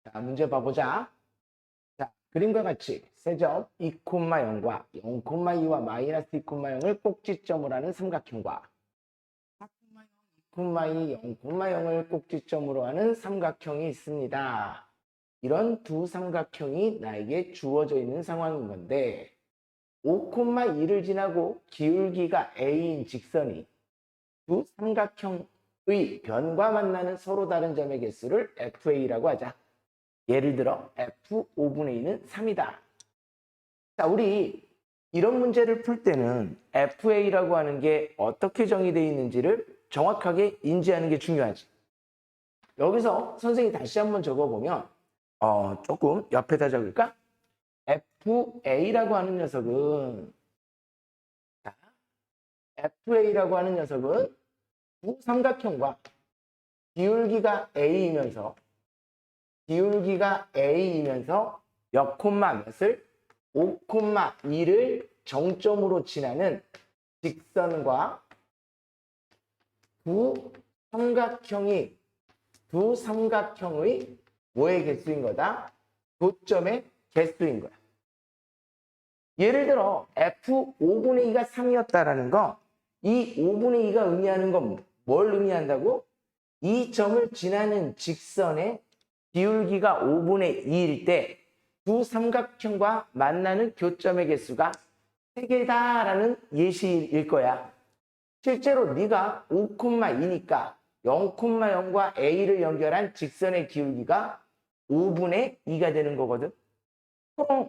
자, 문제 봐보자. 자, 그림과 같이 세점 2,0과 0,2와 마이너스 2,0을 꼭지점으로 하는 삼각형과 4,0, 2,2, 0,0을 꼭지점으로 하는 삼각형이 있습니다. 이런 두 삼각형이 나에게 주어져 있는 상황인 건데 5,2를 지나고 기울기가 A인 직선이 두 삼각형의 변과 만나는 서로 다른 점의 개수를 FA라고 하자. 예를 들어 F 5분의 2는 3이다. 자, 우리 이런 문제를 풀 때는 FA라고 하는 게 어떻게 정의되어 있는지를 정확하게 인지하는 게 중요하지. 여기서 선생님이 다시 한번 적어보면 조금 옆에다 적을까? FA라고 하는 녀석은 FA라고 하는 녀석은 두 삼각형과 기울기가 A이면서 몇 콤마 몇을 5,2를 정점으로 지나는 직선과 두 삼각형의 뭐의 개수인 거다? 교점의 개수인 거야. 예를 들어 F 5분의 2가 3이었다라는 거, 이 5분의 2가 의미하는 건 뭘 의미한다고? 이 점을 지나는 직선의 기울기가 5분의 2일 때 두 삼각형과 만나는 교점의 개수가 3개다라는 예시일 거야. 실제로 네가 5,2니까 0,0과 A를 연결한 직선의 기울기가 5분의 2가 되는 거거든. 그럼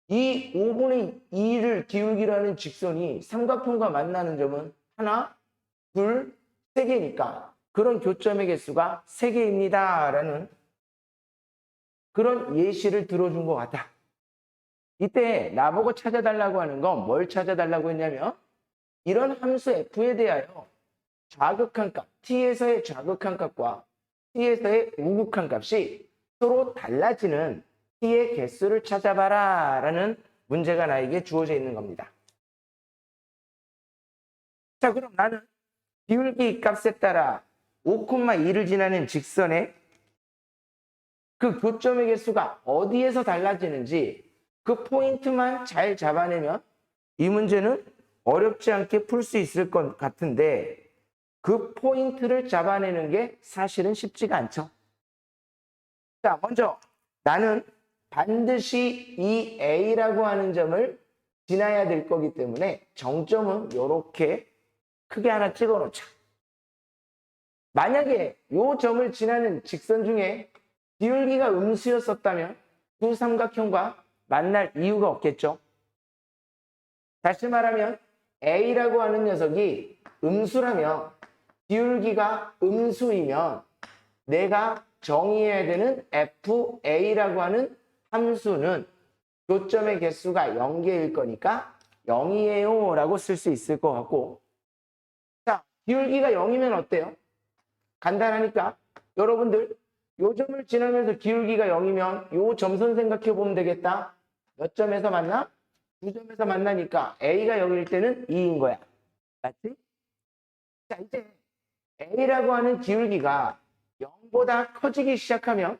이 5분의 2를 기울기라는 직선이 삼각형과 만나는 점은 하나, 둘, 3개니까 그런 교점의 개수가 3개입니다. 라는 그런 예시를 들어준 것 같아. 이때 나보고 찾아달라고 하는 건 뭘 찾아달라고 했냐면 이런 함수 f에 대하여 좌극한 값, t에서의 좌극한 값과 t에서의 우극한 값이 서로 달라지는 t의 개수를 찾아봐라 라는 문제가 나에게 주어져 있는 겁니다. 자, 그럼 나는 기울기 값에 따라 5,2를 지나는 직선의 그 교점의 개수가 어디에서 달라지는지 그 포인트만 잘 잡아내면 이 문제는 어렵지 않게 풀 수 있을 것 같은데 그 포인트를 잡아내는 게 사실은 쉽지가 않죠. 자, 먼저 나는 반드시 이 A라고 하는 점을 지나야 될 거기 때문에 정점은 이렇게 크게 하나 찍어 놓자. 만약에 이 점을 지나는 직선 중에 기울기가 음수였었다면 두 삼각형과 만날 이유가 없겠죠. 다시 말하면 A라고 하는 녀석이 음수라면 기울기가 음수이면 내가 정의해야 되는 FA라고 하는 함수는 교점의 개수가 0개일 거니까 0이에요 라고 쓸 수 있을 것 같고, 자, 기울기가 0이면 어때요? 간단하니까 여러분들 요 점을 지나면서 기울기가 0이면 요 점선 생각해 보면 되겠다. 몇 점에서 만나? 2점에서 만나니까 A가 0일 때는 2인 거야. 맞지? 자, 이제 A라고 하는 기울기가 0보다 커지기 시작하면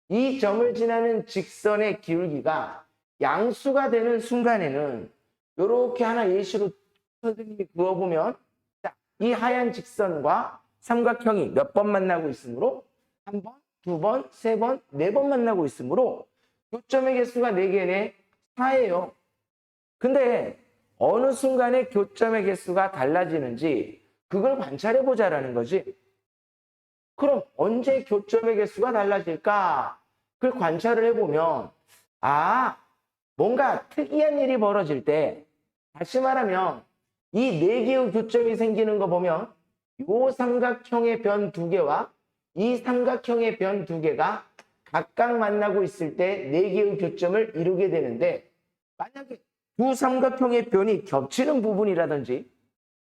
이 점을 지나는 직선의 기울기가 양수가 되는 순간에는 이렇게 하나 예시로 선생님이 그어보면, 자, 이 하얀 직선과 삼각형이 몇 번 만나고 있으므로 한 번, 두 번, 세 번, 네 번 만나고 있으므로 교점의 개수가 4개네, 4예요. 근데 어느 순간에 교점의 개수가 달라지는지 그걸 관찰해 보자라는 거지. 그럼 언제 교점의 개수가 달라질까? 그걸 관찰을 해보면 뭔가 특이한 일이 벌어질 때, 다시 말하면 이 4개의 교점이 생기는 거 보면 이 삼각형의 변 2개와 이 삼각형의 변 2개가 각각 만나고 있을 때 4개의 교점을 이루게 되는데, 만약에 두 삼각형의 변이 겹치는 부분이라든지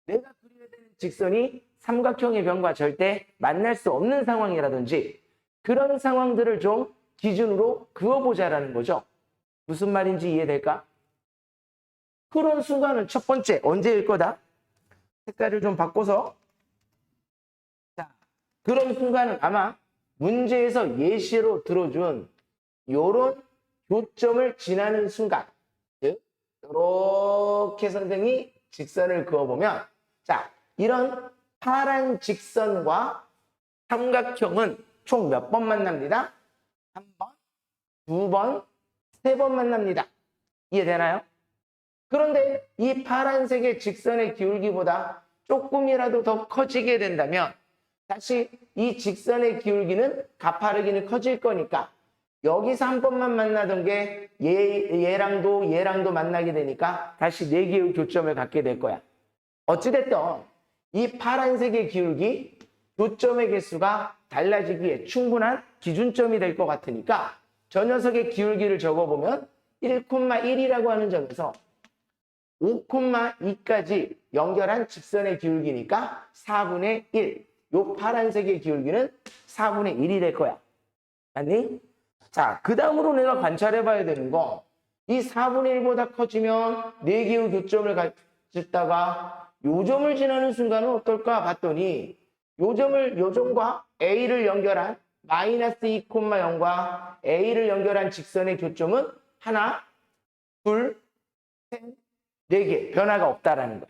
내가 그려야 되는 직선이 삼각형의 변과 절대 만날 수 없는 상황이라든지 그런 상황들을 좀 기준으로 그어보자라는 거죠. 무슨 말인지 이해될까? 그런 순간은 첫 번째 언제일 거다? 색깔을 좀 바꿔서, 자, 그런 순간은 아마 문제에서 예시로 들어준 요런 교점을 지나는 순간, 즉 이렇게 선생이 직선을 그어보면, 자, 이런 파란 직선과 삼각형은 총 몇 번 만납니다? 한 번, 두 번, 세 번 만납니다. 이해되나요? 그런데 이 파란색의 직선의 기울기보다 조금이라도 더 커지게 된다면 다시 이 직선의 기울기는 가파르기는 커질 거니까 여기서 한 번만 만나던 게 얘랑도 만나게 되니까 다시 4개의 교점을 갖게 될 거야. 어찌됐든 이 파란색의 기울기, 교점의 개수가 달라지기에 충분한 기준점이 될 것 같으니까 저 녀석의 기울기를 적어보면 1,1이라고 하는 점에서 5,2까지 연결한 직선의 기울기니까 4분의 1. 요 파란색의 기울기는 4분의 1이 될 거야. 맞니? 자, 그 다음으로 내가 관찰해 봐야 되는 거, 이 4분의 1보다 커지면 4개의 교점을 갖다가 요점을 지나는 순간은 어떨까 봤더니 요점과 A를 연결한 마이너스 2,0과 A를 연결한 직선의 교점은 하나, 둘, 셋, 4개 변화가 없다라는 거야.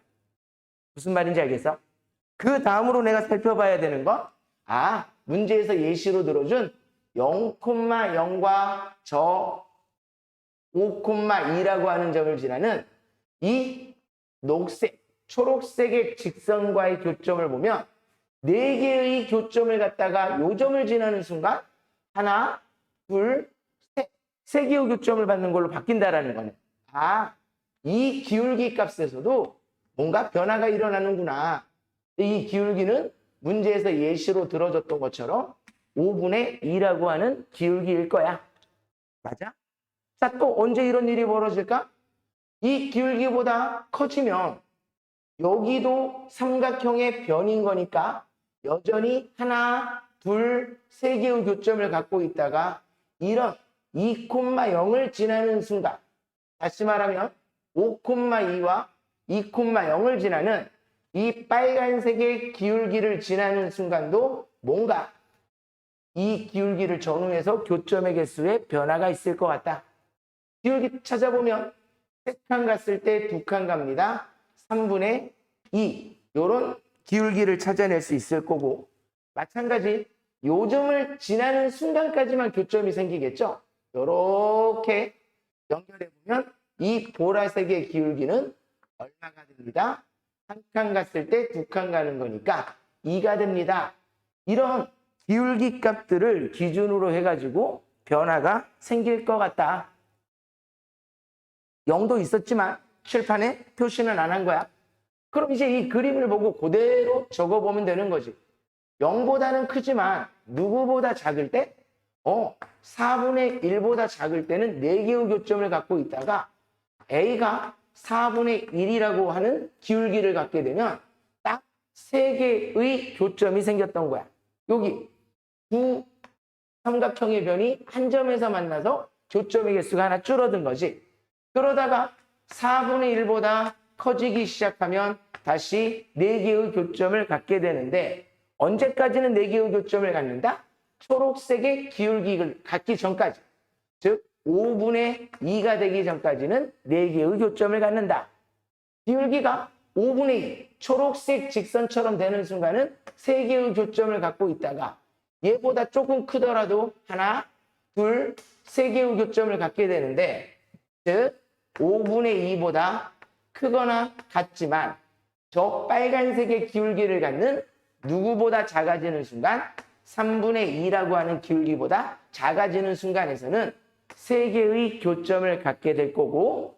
무슨 말인지 알겠어? 그 다음으로 내가 살펴봐야 되는 건, 문제에서 예시로 들어준 0,0과 저 5,2라고 하는 점을 지나는 이 녹색, 초록색의 직선과의 교점을 보면 4개의 교점을 갖다가 요점을 지나는 순간 하나, 둘, 셋, 3개의 교점을 받는 걸로 바뀐다라는 거네. 이 기울기 값에서도 뭔가 변화가 일어나는구나. 이 기울기는 문제에서 예시로 들어줬던 것처럼 5분의 2라고 하는 기울기일 거야. 맞아? 자, 또 언제 이런 일이 벌어질까? 이 기울기보다 커지면 여기도 삼각형의 변인 거니까 여전히 하나, 둘, 3개의 교점을 갖고 있다가 이런 2,0을 지나는 순간, 다시 말하면 5,2와 2,0을 지나는 이 빨간색의 기울기를 지나는 순간도 뭔가 이 기울기를 전후해서 교점의 개수에 변화가 있을 것 같다. 기울기 찾아보면 3칸 갔을 때 2칸 갑니다. 3분의 2 이런 기울기를 찾아낼 수 있을 거고, 마찬가지 요점을 지나는 순간까지만 교점이 생기겠죠. 이렇게 연결해보면 이 보라색의 기울기는 얼마가 됩니다? 1칸 갔을 때 2칸 가는 거니까 2가 됩니다. 이런 기울기 값들을 기준으로 해가지고 변화가 생길 것 같다. 0도 있었지만 칠판에 표시는 안 한 거야. 그럼 이제 이 그림을 보고 그대로 적어보면 되는 거지. 0보다는 크지만 누구보다 작을 때? 4분의 1보다 작을 때는 4개의 교점을 갖고 있다가 A가 4분의 1이라고 하는 기울기를 갖게 되면 딱 3개의 교점이 생겼던 거야. 여기 두 삼각형의 변이 한 점에서 만나서 교점의 개수가 하나 줄어든 거지. 그러다가 4분의 1보다 커지기 시작하면 다시 4개의 교점을 갖게 되는데, 언제까지는 4개의 교점을 갖는다? 초록색의 기울기를 갖기 전까지, 즉 5분의 2가 되기 전까지는 4개의 교점을 갖는다. 기울기가 5분의 2, 초록색 직선처럼 되는 순간은 3개의 교점을 갖고 있다가 얘보다 조금 크더라도 하나, 둘, 3개의 교점을 갖게 되는데, 즉 5분의 2보다 크거나 같지만 저 빨간색의 기울기를 갖는 누구보다 작아지는 순간 3분의 2라고 하는 기울기보다 작아지는 순간에서는 3개의 교점을 갖게 될 거고,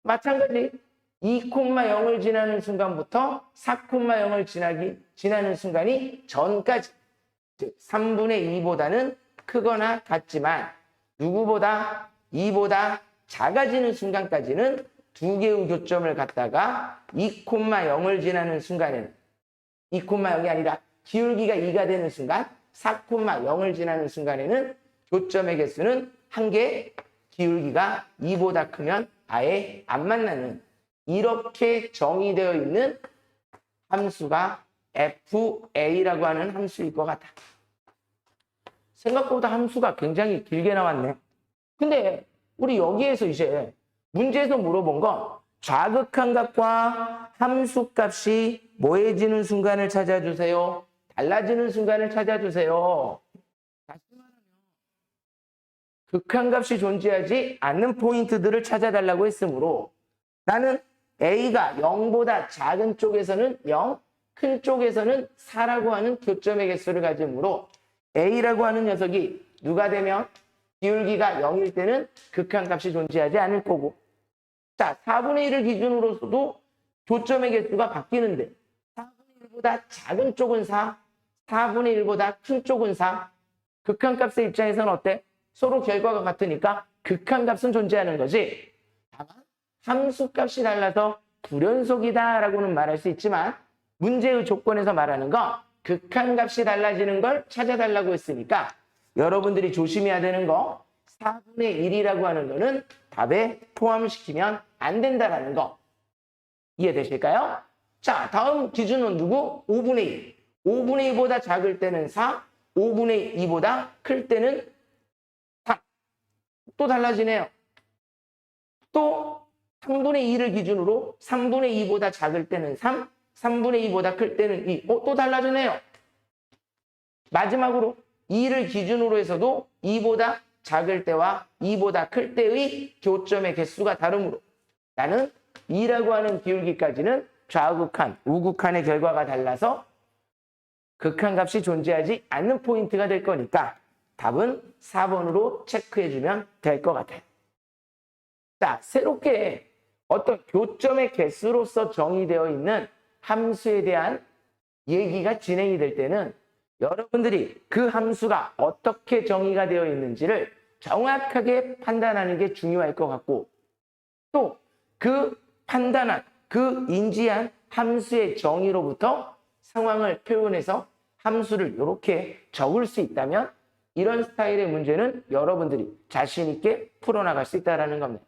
마찬가지 2,0을 지나는 순간부터 4,0을 지나는 순간이 전까지, 즉 3분의 2보다는 크거나 같지만 누구보다 2보다 작아지는 순간까지는 2개의 교점을 갖다가 2,0을 지나는 순간에는 2,0이 아니라 기울기가 2가 되는 순간 4,0을 지나는 순간에는 교점의 개수는 1개, 기울기가 2보다 크면 아예 안 만나는, 이렇게 정의되어 있는 함수가 FA라고 하는 함수일 것 같아. 생각보다 함수가 굉장히 길게 나왔네. 근데 우리 여기에서 이제 문제에서 물어본 건 좌극한 값과 함수 값이 뭐해지는 순간을 찾아주세요. 달라지는 순간을 찾아주세요. 다시 말하면 극한 값이 존재하지 않는 포인트들을 찾아달라고 했으므로 나는 A가 0보다 작은 쪽에서는 0, 큰 쪽에서는 4라고 하는 교점의 개수를 가지므로 A라고 하는 녀석이 누가 되면 기울기가 0일 때는 극한 값이 존재하지 않을 거고, 자, 4분의 1을 기준으로서도 교점의 개수가 바뀌는데 4분의 1보다 작은 쪽은 4, 4분의 1보다 큰 쪽은 4. 극한 값의 입장에서는 어때? 서로 결과가 같으니까 극한 값은 존재하는 거지. 다만 함수 값이 달라서 불연속이다라고는 말할 수 있지만 문제의 조건에서 말하는 건 극한 값이 달라지는 걸 찾아달라고 했으니까 여러분들이 조심해야 되는 거 4분의 1이라고 하는 거는 답에 포함시키면 안 된다라는 거 이해되실까요? 자, 다음 기준은 누구? 5분의 2. 5분의 2보다 작을 때는 4, 5분의 2보다 클 때는 3. 또 달라지네요. 또 3분의 2를 기준으로 3분의 2보다 작을 때는 3, 3분의 2보다 클 때는 2. 또 달라지네요. 마지막으로 2를 기준으로 해서도 2보다 작을 때와 2보다 클 때의 교점의 개수가 다르므로 나는 2라고 하는 기울기까지는 좌극한, 우극한의 결과가 달라서 극한 값이 존재하지 않는 포인트가 될 거니까 답은 4번으로 체크해주면 될 것 같아요. 자, 새롭게 어떤 교점의 개수로서 정의되어 있는 함수에 대한 얘기가 진행이 될 때는 여러분들이 그 함수가 어떻게 정의가 되어 있는지를 정확하게 판단하는 게 중요할 것 같고, 또 그 판단한, 그 인지한 함수의 정의로부터 상황을 표현해서 함수를 이렇게 적을 수 있다면 이런 스타일의 문제는 여러분들이 자신 있게 풀어나갈 수 있다는 겁니다.